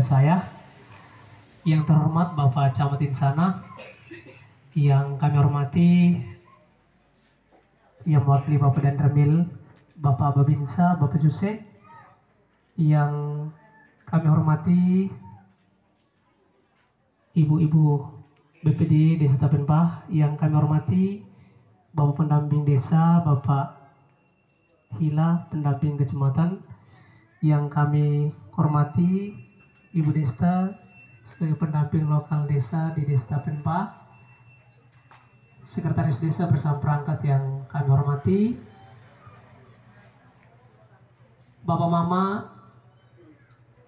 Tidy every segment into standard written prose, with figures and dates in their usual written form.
saya. Yang terhormat Bapak Camat Insana, yang kami hormati yang mewakili Bapak dan Ramil, Bapak Babinsa, Bapak Jose, yang kami hormati Ibu-ibu BPD Desa Tapenpah, yang kami hormati Bapak pendamping desa, Bapak Hila, pendamping kecamatan, yang kami hormati Ibu Desta sebagai pendamping lokal desa di Desa Tapenpah, Sekretaris Desa bersama perangkat yang kami hormati, Bapak Mama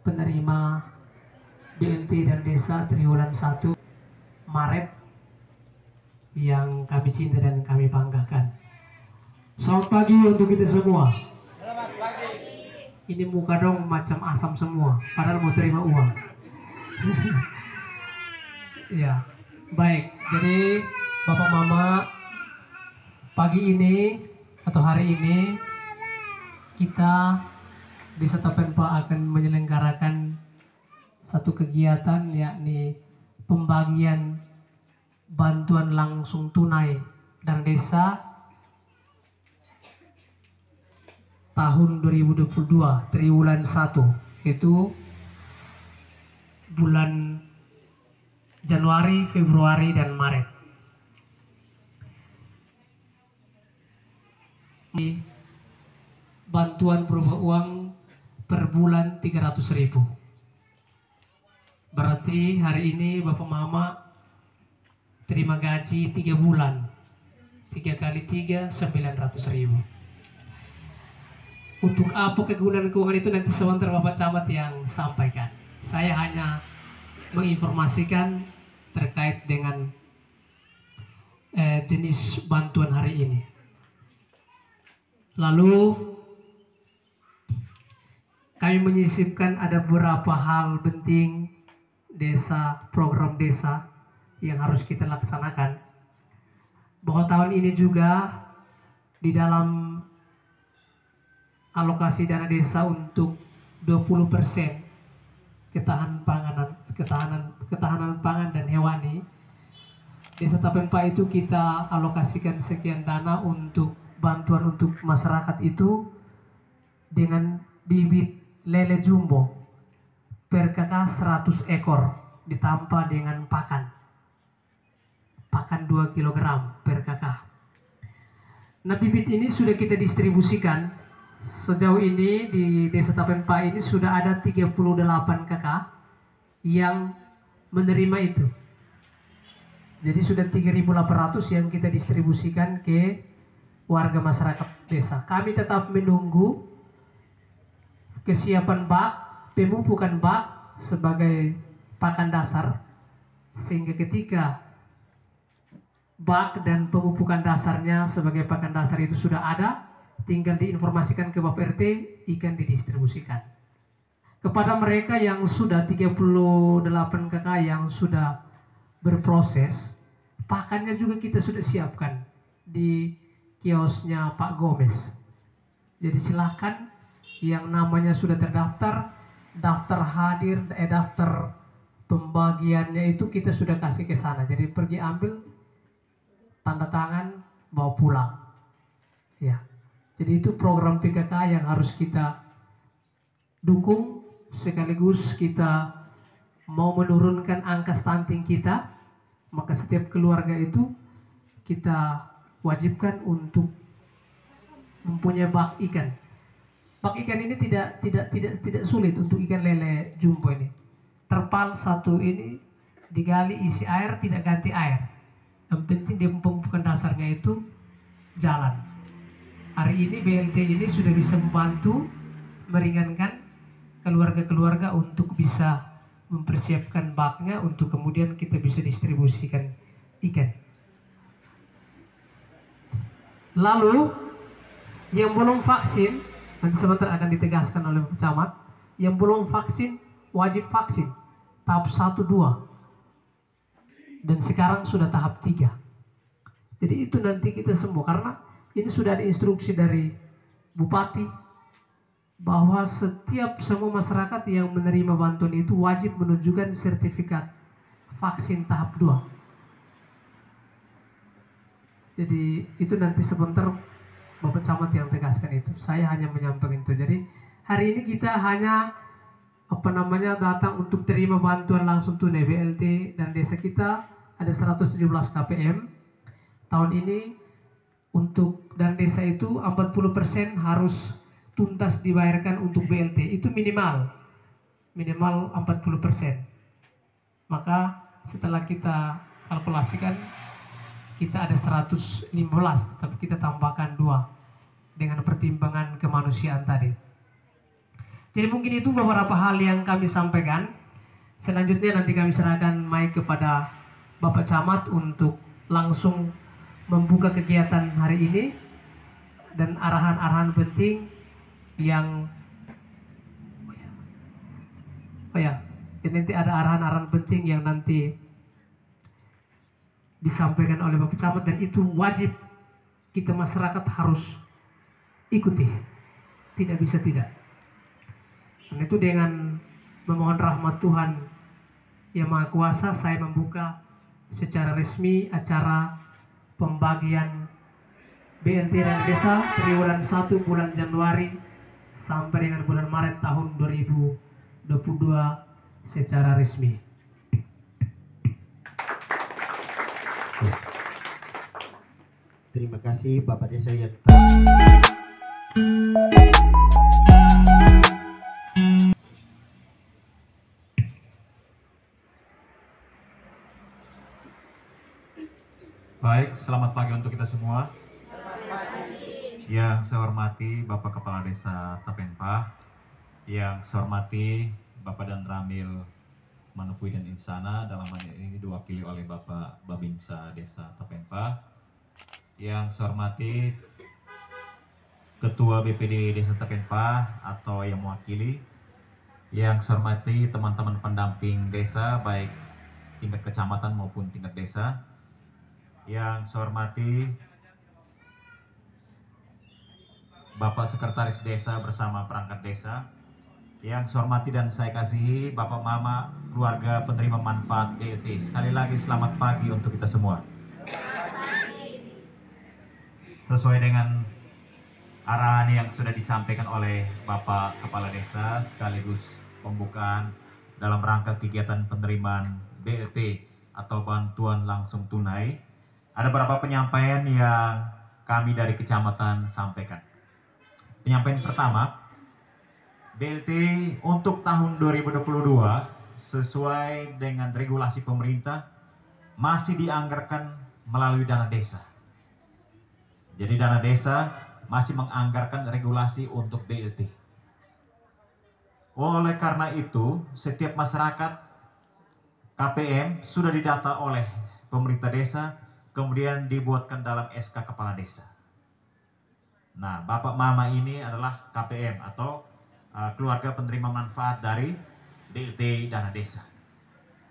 penerima BLT dan Desa triwulan 1 Maret yang kami cinta dan kami banggakan. Selamat pagi untuk kita semua. Selamat pagi. Ini muka dong macam asam semua, padahal mau terima uang. Ya, baik. Jadi Bapak Mama, pagi ini atau hari ini kita Desa Tapenpah akan menyelenggarakan satu kegiatan, yakni pembagian bantuan langsung tunai dan desa tahun 2022 triwulan 1, yaitu bulan Januari, Februari, dan Maret. Bantuan berupa uang per bulan 300.000. Berarti hari ini Bapak Mama terima gaji 3 bulan. 3 kali 3, 900.000. Untuk apa kegunaan keuangan itu nanti sebentar Bapak Camat yang sampaikan. Saya hanya menginformasikan terkait dengan jenis bantuan hari ini. Lalu kami menyisipkan ada beberapa hal penting desa, program desa yang harus kita laksanakan. Bahwa tahun ini juga di dalam alokasi dana desa untuk 20% ketahanan pangan dan hewani, Desa Tapenpah itu kita alokasikan sekian dana untuk bantuan untuk masyarakat itu dengan bibit lele jumbo per kakak 100 ekor ditambah dengan pakan 2 kg per kakak. Nah, bibit ini sudah kita distribusikan. Sejauh ini di Desa Tapenpah ini sudah ada 38 kakak yang menerima itu. Jadi sudah 3.800 yang kita distribusikan ke warga masyarakat desa. Kami tetap menunggu kesiapan bak, pemupukan bak sebagai pakan dasar, sehingga ketika bak dan pemupukan dasarnya sebagai pakan dasar itu sudah ada, tinggal diinformasikan ke Bapak RT, ikan didistribusikan. Kepada mereka yang sudah 38 kakak yang sudah berproses, pakannya juga kita sudah siapkan di kiosnya Pak Gomez. Jadi silahkan yang namanya sudah terdaftar, daftar hadir, daftar pembagiannya itu kita sudah kasih ke sana. Jadi pergi ambil, tanda tangan, bawa pulang. Ya. Jadi itu program PKK yang harus kita dukung, sekaligus kita mau menurunkan angka stunting kita, maka setiap keluarga itu kita wajibkan untuk mempunyai bak ikan. Bak ikan ini tidak sulit untuk ikan lele jumbo ini. Terpal satu ini digali, isi air, tidak ganti air. Yang penting dia pembukaan dasarnya itu jalan. Hari ini BLT ini sudah bisa membantu meringankan keluarga-keluarga untuk bisa mempersiapkan baknya untuk kemudian kita bisa distribusikan ikan. Lalu yang belum vaksin, nanti sebentar akan ditegaskan oleh Pak Camat, yang belum vaksin wajib vaksin tahap 1, 2, dan sekarang sudah tahap 3. Jadi itu nanti kita semua, karena ini sudah ada instruksi dari Bupati, bahwa setiap semua masyarakat yang menerima bantuan itu wajib menunjukkan sertifikat vaksin tahap 2. Jadi itu nanti sebentar Bapak Camat yang tegaskan itu. Saya hanya menyampaikan itu. Jadi hari ini kita hanya datang untuk terima bantuan langsung tunai BLT, dan desa kita ada 117 KPM. Tahun ini untuk dan desa itu 40% harus tuntas dibayarkan untuk BLT. Itu minimal 40%. Maka setelah kita kalkulasikan, kita ada 115, tapi kita tambahkan 2 dengan pertimbangan kemanusiaan tadi. Jadi mungkin itu beberapa hal yang kami sampaikan. Selanjutnya nanti kami serahkan mic kepada Bapak Camat untuk langsung membuka kegiatan hari ini dan arahan-arahan penting yang jadi nanti ada arahan-arahan penting yang nanti disampaikan oleh Bapak Camat, dan itu wajib kita masyarakat harus ikuti, tidak bisa tidak. Dan itu dengan memohon rahmat Tuhan Yang Maha Kuasa, saya membuka secara resmi acara pembagian BLT dan desa triwulan 1 bulan Januari sampai dengan bulan Maret tahun 2022 secara resmi. Terima kasih Bapak Desa yang Baik, selamat pagi untuk kita semua. Yang saya hormati Bapak Kepala Desa Tapenpah, yang saya hormati Bapak dan Ramil Manufui dan Insana, dalam hal ini diwakili oleh Bapak Babinsa Desa Tapenpah. Yang saya hormati Ketua BPD Desa Tapenpah atau yang mewakili. Yang saya hormati teman-teman pendamping desa baik tingkat kecamatan maupun tingkat desa. Yang saya hormati Bapak Sekretaris Desa bersama perangkat desa. Yang saya hormati dan saya kasihi Bapak Mama keluarga penerima manfaat BLT. Sekali lagi selamat pagi untuk kita semua. Sesuai dengan arahan yang sudah disampaikan oleh Bapak Kepala Desa sekaligus pembukaan dalam rangka kegiatan penerimaan BLT atau bantuan langsung tunai, ada beberapa penyampaian yang kami dari kecamatan sampaikan. Penyampaian pertama, BLT untuk tahun 2022 sesuai dengan regulasi pemerintah masih dianggarkan melalui dana desa. Jadi dana desa masih menganggarkan regulasi untuk BLT. Oleh karena itu, setiap masyarakat KPM sudah didata oleh pemerintah desa, kemudian dibuatkan dalam SK Kepala Desa. Nah, Bapak Mama ini adalah KPM atau keluarga penerima manfaat dari BLT dana desa.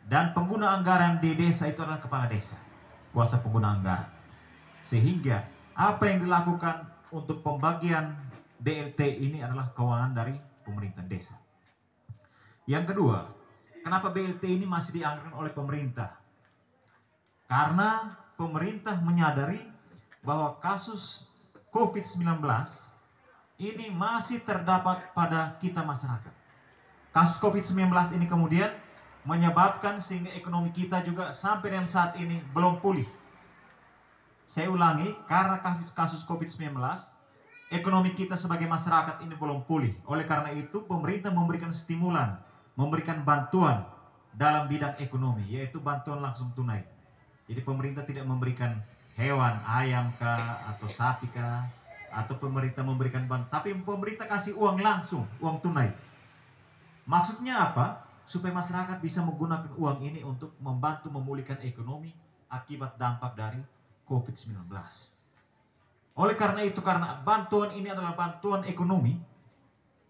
Dan pengguna anggaran di desa itu adalah Kepala Desa, kuasa pengguna anggaran. Sehingga apa yang dilakukan untuk pembagian BLT ini adalah keuangan dari pemerintah desa. Yang kedua, kenapa BLT ini masih dianggarkan oleh pemerintah? Karena pemerintah menyadari bahwa kasus COVID-19 ini masih terdapat pada kita masyarakat. Kasus COVID-19 ini kemudian menyebabkan sehingga ekonomi kita juga sampai dengan saat ini belum pulih. Saya ulangi, karena kasus COVID-19, ekonomi kita sebagai masyarakat ini belum pulih. Oleh karena itu, pemerintah memberikan stimulan, memberikan bantuan dalam bidang ekonomi, yaitu bantuan langsung tunai. Jadi pemerintah tidak memberikan hewan, ayam kah, atau sapi kah, atau pemerintah memberikan bantuan, tapi pemerintah kasih uang langsung, uang tunai. Maksudnya apa? Supaya masyarakat bisa menggunakan uang ini untuk membantu memulihkan ekonomi akibat dampak dari COVID-19. Oleh karena itu, karena bantuan ini adalah bantuan ekonomi,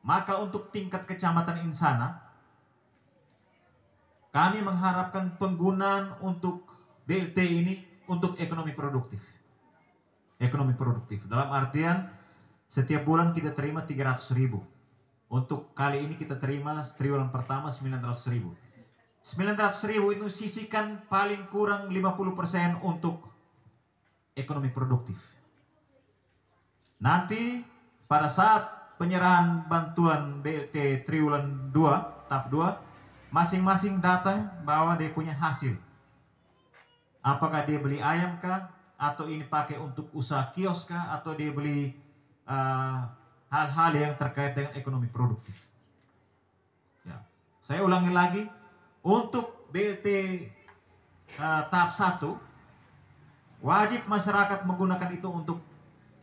maka untuk tingkat kecamatan Insana, kami mengharapkan penggunaan untuk BLT ini untuk ekonomi produktif. Ekonomi produktif, dalam artian setiap bulan kita terima 300.000. Untuk kali ini kita terima triwulan pertama 900.000. 900.000 itu sisihkan paling kurang 50% untuk ekonomi produktif. Nanti pada saat penyerahan bantuan BLT triwulan 2, tahap 2, masing-masing datang bawa dia punya hasil. Apakah dia beli ayam kah, atau ini pakai untuk usaha kios kah, atau dia beli hal-hal yang terkait dengan ekonomi produktif. Ya. Saya ulangi lagi, untuk BLT tahap 1, wajib masyarakat menggunakan itu untuk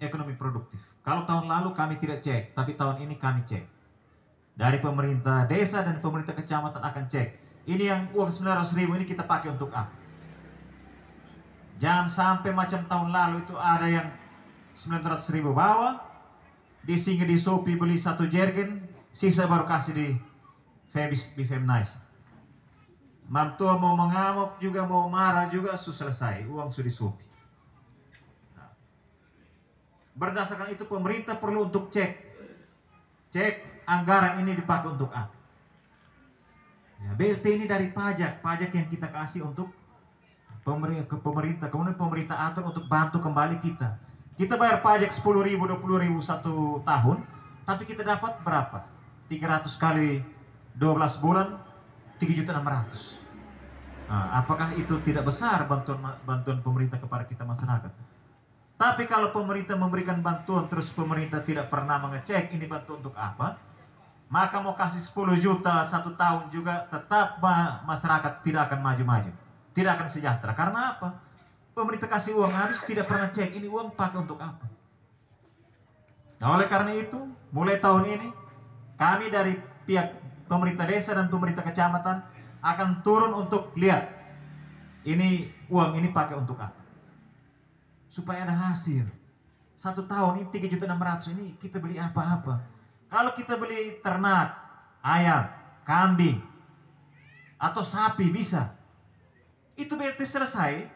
ekonomi produktif. Kalau tahun lalu kami tidak cek, tapi tahun ini kami cek. Dari pemerintah desa dan pemerintah kecamatan akan cek. Ini yang uang 900.000 ini kita pakai untuk apa? Jangan sampai macam tahun lalu itu ada yang 900.000 bawa, disinggah di Shopee beli 1 jergen, sisa baru kasih di Femnice. Mamtua mau mengamuk juga, mau marah juga, selesai, uang sudah di Shopee. Nah, berdasarkan itu pemerintah perlu untuk cek anggaran ini dipakai untuk apa. Ya, BLT ini dari pajak yang kita kasih untuk pemerintah, kemudian pemerintah atur untuk bantu kembali kita. Kita bayar pajak 10.000, 20.000 satu tahun, tapi kita dapat berapa? 300 kali 12 bulan, 3.600.000. Nah, apakah itu tidak besar bantuan pemerintah kepada kita masyarakat? Tapi kalau pemerintah memberikan bantuan terus pemerintah tidak pernah mengecek ini bantuan untuk apa, maka mau kasih 10 juta satu tahun juga tetap masyarakat tidak akan maju-maju, tidak akan sejahtera. Karena apa? Pemerintah kasih uang habis, tidak pernah cek ini uang pakai untuk apa. Nah, oleh karena itu, mulai tahun ini, kami dari pihak pemerintah desa dan pemerintah kecamatan akan turun untuk lihat ini uang ini pakai untuk apa. Supaya ada hasil. Satu tahun ini 3.600.000 ini kita beli apa-apa. Kalau kita beli ternak, ayam, kambing, atau sapi bisa. Itu BLT selesai.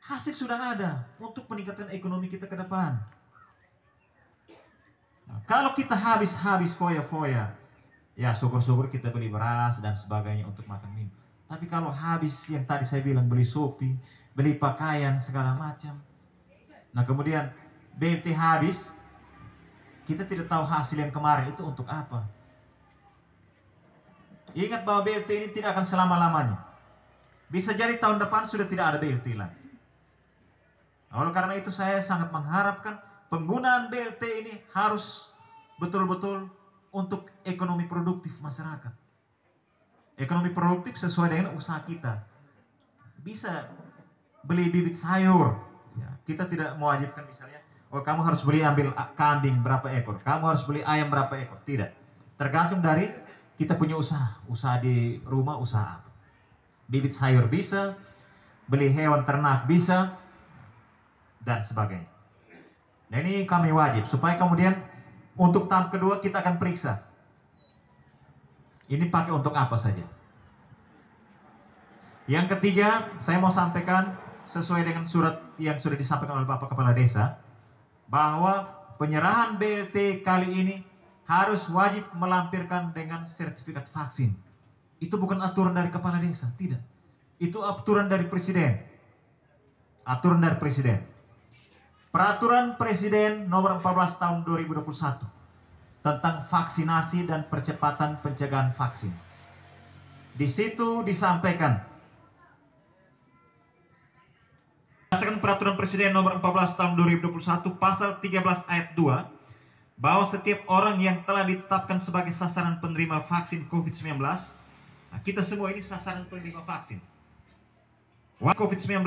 Hasil sudah ada untuk peningkatan ekonomi kita ke depan. Nah, kalau kita habis foya-foya, ya syukur-syukur kita beli beras dan sebagainya untuk makan minum. Tapi kalau habis yang tadi saya bilang, beli Shopee, beli pakaian segala macam. Nah kemudian BLT habis, kita tidak tahu hasil yang kemarin itu untuk apa. Ingat bahwa BLT ini tidak akan selama-lamanya. Bisa jadi tahun depan sudah tidak ada BLT lagi. Oleh karena itu saya sangat mengharapkan penggunaan BLT ini harus betul-betul untuk ekonomi produktif masyarakat. Ekonomi produktif sesuai dengan usaha kita. Bisa beli bibit sayur. Ya, kita tidak mewajibkan misalnya, oh kamu harus beli ambil kambing berapa ekor, kamu harus beli ayam berapa ekor. Tidak. Tergantung dari kita punya usaha. Usaha di rumah, usaha apa. Bibit sayur bisa, beli hewan ternak bisa, dan sebagainya. Nah ini kami wajib supaya kemudian untuk tahap kedua kita akan periksa ini pakai untuk apa saja. Yang ketiga saya mau sampaikan sesuai dengan surat yang sudah disampaikan oleh Bapak Kepala Desa, bahwa penyerahan BLT kali ini harus wajib melampirkan dengan sertifikat vaksin. Itu bukan aturan dari Kepala Desa, tidak. Itu aturan dari Presiden. Aturan dari Presiden. Peraturan Presiden nomor 14 tahun 2021 tentang vaksinasi dan percepatan pencegahan vaksin. Di situ disampaikan berdasarkan Peraturan Presiden nomor 14 tahun 2021 pasal 13 ayat 2 bahwa setiap orang yang telah ditetapkan sebagai sasaran penerima vaksin COVID-19, nah kita semua ini sasaran penerima vaksin COVID-19.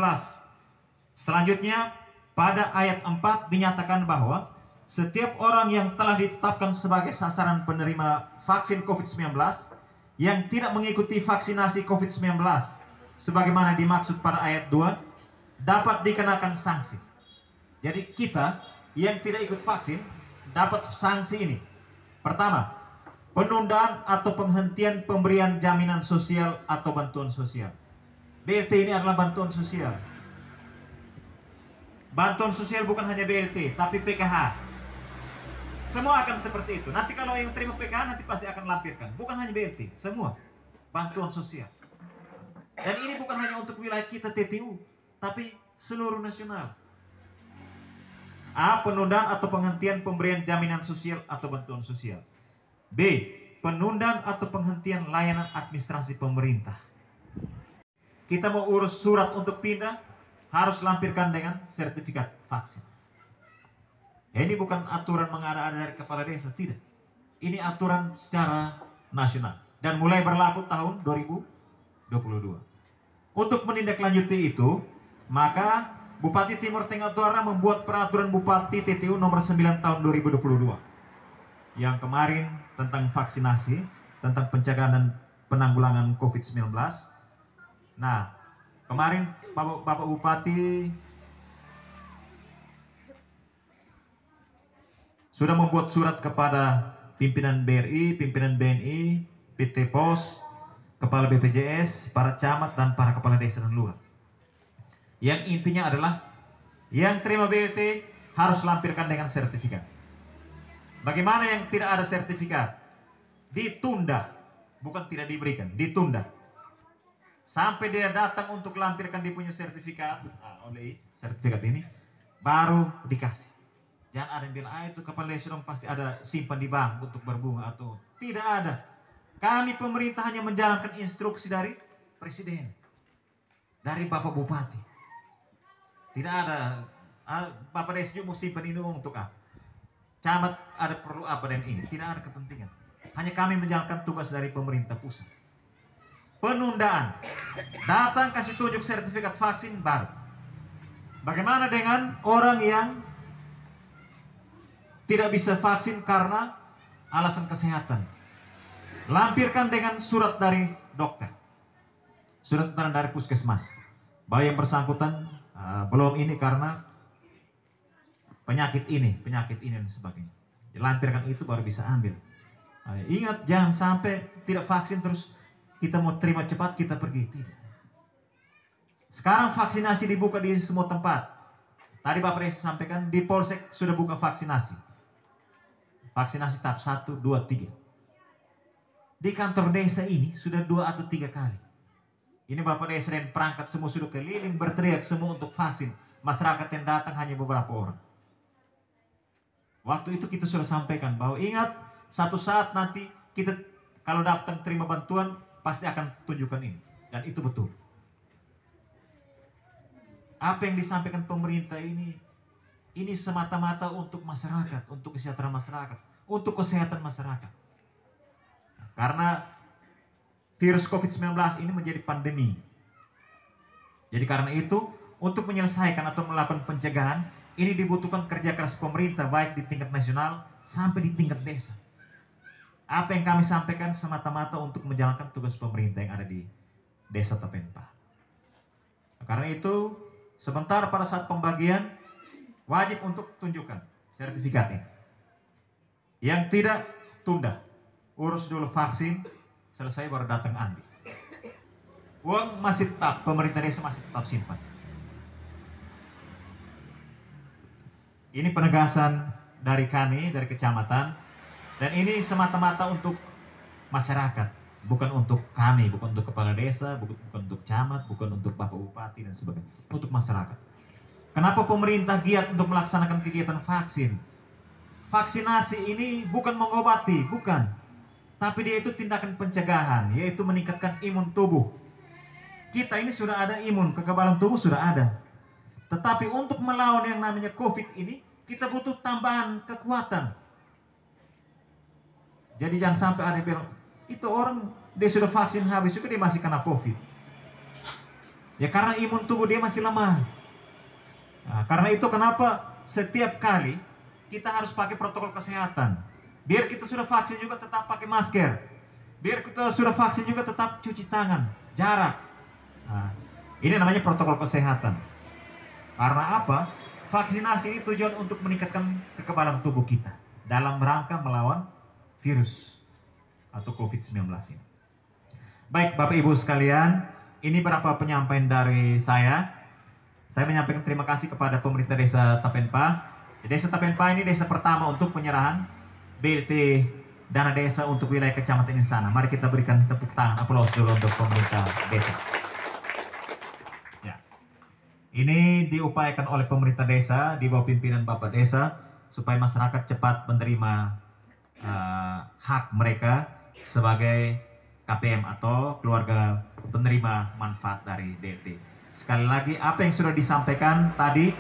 Selanjutnya pada ayat 4 dinyatakan bahwa setiap orang yang telah ditetapkan sebagai sasaran penerima vaksin COVID-19 yang tidak mengikuti vaksinasi COVID-19 sebagaimana dimaksud pada ayat 2 dapat dikenakan sanksi. Jadi kita yang tidak ikut vaksin dapat sanksi ini. Pertama, penundaan atau penghentian pemberian jaminan sosial atau bantuan sosial. BLT ini adalah bantuan sosial. Bantuan sosial bukan hanya BLT, tapi PKH. Semua akan seperti itu. Nanti kalau yang terima PKH nanti pasti akan lampirkan. Bukan hanya BLT, semua bantuan sosial. Dan ini bukan hanya untuk wilayah kita TTU, tapi seluruh nasional. A. Penundaan atau penghentian pemberian jaminan sosial atau bantuan sosial. B. Penundaan atau penghentian layanan administrasi pemerintah. Kita mau urus surat untuk pindah, harus lampirkan dengan sertifikat vaksin. Ya, ini bukan aturan mengada-ada dari kepala desa, tidak. Ini aturan secara nasional dan mulai berlaku tahun 2022. Untuk menindaklanjuti itu, maka Bupati Timur Tengah Utara membuat peraturan Bupati TTU nomor 9 tahun 2022 yang kemarin tentang vaksinasi, tentang pencegahan dan penanggulangan COVID-19. Nah, kemarin Bapak Bupati sudah membuat surat kepada pimpinan BRI, pimpinan BNI, PT POS, kepala BPJS, para camat, dan para kepala desa dan lurah. Yang intinya adalah yang terima BLT harus lampirkan dengan sertifikat. Bagaimana yang tidak ada sertifikat? Ditunda, bukan tidak diberikan, ditunda. Sampai dia datang untuk lampirkan dia punya sertifikat, oleh sertifikat ini, baru dikasih. Jangan ada yang bilang, itu kepala desa dong pasti ada simpan di bank untuk berbunga atau tidak ada. Kami pemerintah hanya menjalankan instruksi dari Presiden, dari Bapak Bupati. Tidak ada, Bapak desa juga mau simpan ini untuk apa? Camat ada perlu apa dan ini, tidak ada kepentingan. Hanya kami menjalankan tugas dari pemerintah pusat. Penundaan, datang kasih tunjuk sertifikat vaksin baru. Bagaimana dengan orang yang tidak bisa vaksin karena alasan kesehatan? Lampirkan dengan surat dari dokter, surat dari puskesmas, bahwa yang bersangkutan belum ini karena penyakit ini dan sebagainya. Lampirkan itu baru bisa ambil. Ingat, jangan sampai tidak vaksin terus kita mau terima cepat kita pergi. Tidak. Sekarang vaksinasi dibuka di semua tempat. Tadi Bapak Desa sampaikan di Polsek sudah buka vaksinasi. Vaksinasi tahap 1, 2, 3. Di kantor desa ini sudah 2 atau 3 kali. Ini Bapak Desa dan perangkat semua sudah keliling berteriak semua untuk vaksin. Masyarakat yang datang hanya beberapa orang. Waktu itu kita sudah sampaikan bahwa ingat, satu saat nanti kita kalau datang terima bantuan pasti akan tunjukkan ini. Dan itu betul. Apa yang disampaikan pemerintah ini semata-mata untuk masyarakat, untuk kesejahteraan masyarakat, untuk kesehatan masyarakat. Karena virus COVID-19 ini menjadi pandemi. Jadi karena itu, untuk menyelesaikan atau melakukan pencegahan, ini dibutuhkan kerja keras pemerintah baik di tingkat nasional sampai di tingkat desa. Apa yang kami sampaikan semata-mata untuk menjalankan tugas pemerintah yang ada di Desa Tapenpa. Karena itu, sebentar pada saat pembagian, wajib untuk tunjukkan sertifikatnya. Yang tidak, tunda. Urus dulu vaksin, selesai baru datang ambil. Uang masih tetap, pemerintah desa masih tetap simpan. Ini penegasan dari kami, dari kecamatan. Dan ini semata-mata untuk masyarakat. Bukan untuk kami, bukan untuk kepala desa, bukan untuk camat, bukan untuk Bapak Bupati dan sebagainya. Untuk masyarakat. Kenapa pemerintah giat untuk melaksanakan kegiatan vaksin? Vaksinasi ini bukan mengobati, bukan. Tapi dia itu tindakan pencegahan, yaitu meningkatkan imun tubuh. Kita ini sudah ada imun, kekebalan tubuh sudah ada. Tetapi untuk melawan yang namanya COVID ini, kita butuh tambahan kekuatan. Jadi jangan sampai ada yang bilang, itu orang dia sudah vaksin habis juga dia masih kena COVID. Ya karena imun tubuh dia masih lemah. Nah, karena itu kenapa setiap kali kita harus pakai protokol kesehatan. Biar kita sudah vaksin juga tetap pakai masker. Biar kita sudah vaksin juga tetap cuci tangan, jarak. Nah, ini namanya protokol kesehatan. Karena apa? Vaksinasi ini tujuan untuk meningkatkan kekebalan tubuh kita dalam rangka melawan virus atau COVID-19 ini. Baik Bapak Ibu sekalian, ini beberapa penyampaian dari saya. Saya menyampaikan terima kasih kepada pemerintah Desa Tapenpa. Desa Tapenpa ini desa pertama untuk penyerahan BLT dana desa untuk wilayah kecamatan Insana. Mari kita berikan tepuk tangan, aplaus dulu untuk pemerintah desa. Ya. Ini diupayakan oleh pemerintah desa di bawah pimpinan Bapak Desa supaya masyarakat cepat menerima hak mereka sebagai KPM atau keluarga penerima manfaat dari BLT. Sekali lagi, apa yang sudah disampaikan tadi,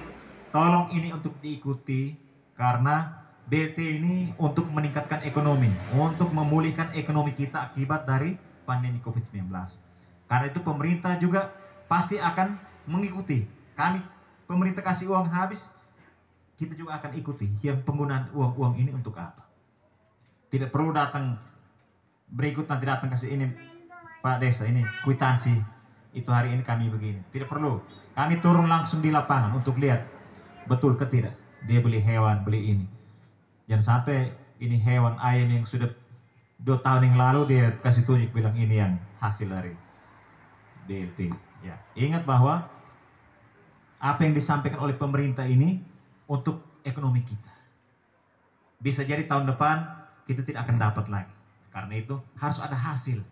tolong ini untuk diikuti karena BLT ini untuk meningkatkan ekonomi, untuk memulihkan ekonomi kita akibat dari pandemi COVID-19. Karena itu pemerintah juga pasti akan mengikuti. Kami, pemerintah kasih uang habis, kita juga akan ikuti yang penggunaan uang-uang ini untuk apa. Tidak perlu datang berikut nanti datang kasih ini Pak Desa, ini kwitansi itu hari ini kami begini. Tidak perlu. Kami turun langsung di lapangan untuk lihat betul ke tidak dia beli hewan, beli ini. Jangan sampai ini hewan ayam yang sudah 2 tahun yang lalu dia kasih tunjuk bilang ini yang hasil dari BLT. Ya, ingat bahwa apa yang disampaikan oleh pemerintah ini untuk ekonomi kita. Bisa jadi tahun depan kita tidak akan dapat lagi. Karena itu harus ada hasil.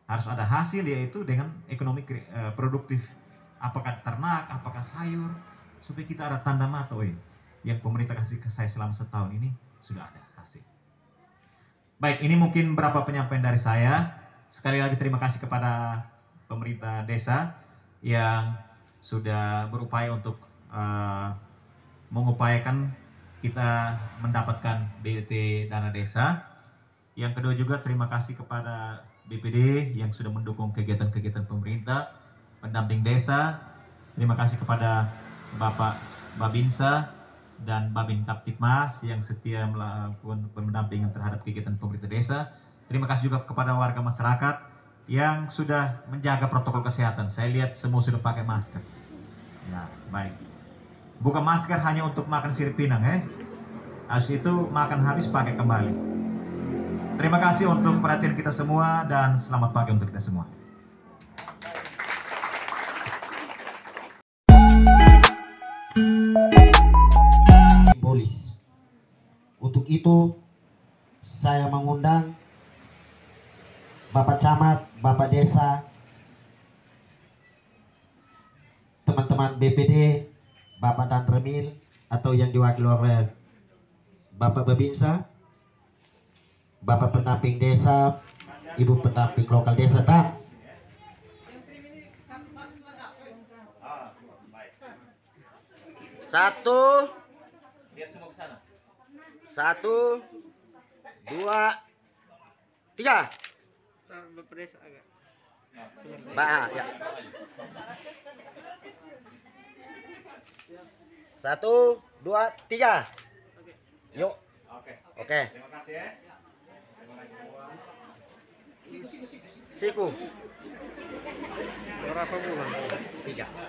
Harus ada hasil yaitu dengan ekonomi produktif. Apakah ternak, apakah sayur. Supaya kita ada tanda mata. Yang pemerintah kasih ke saya selama setahun ini sudah ada hasil. Baik, ini mungkin beberapa penyampaian dari saya. Sekali lagi terima kasih kepada pemerintah desa yang sudah berupaya untuk mengupayakan kita mendapatkan BLT dana desa. Yang kedua juga terima kasih kepada BPD yang sudah mendukung kegiatan-kegiatan pemerintah, pendamping desa. Terima kasih kepada Bapak Babinsa dan Babin Kaptipmas yang setia melakukan pendampingan terhadap kegiatan pemerintah desa. Terima kasih juga kepada warga masyarakat yang sudah menjaga protokol kesehatan. Saya lihat semua sudah pakai masker. Ya, baik. Bukan masker hanya untuk makan sirip pinang, Habis itu makan habis pakai kembali. Terima kasih untuk perhatian kita semua dan selamat pagi untuk kita semua. Simbolis. Untuk itu saya mengundang Bapak Camat, Bapak Desa, teman-teman BPD, Bapak Dan Remil atau yang diwakili oleh Bapak Babinsa, Bapak pendamping desa, Ibu pendamping lokal desa, dan satu, Lihat semua ke sana. 1, 2, 3. Bah, ya. 1, 2, 3. Yuk. Oke. Terima kasih ya. Terima kasih semua. Siku. Berapa bulan? 3.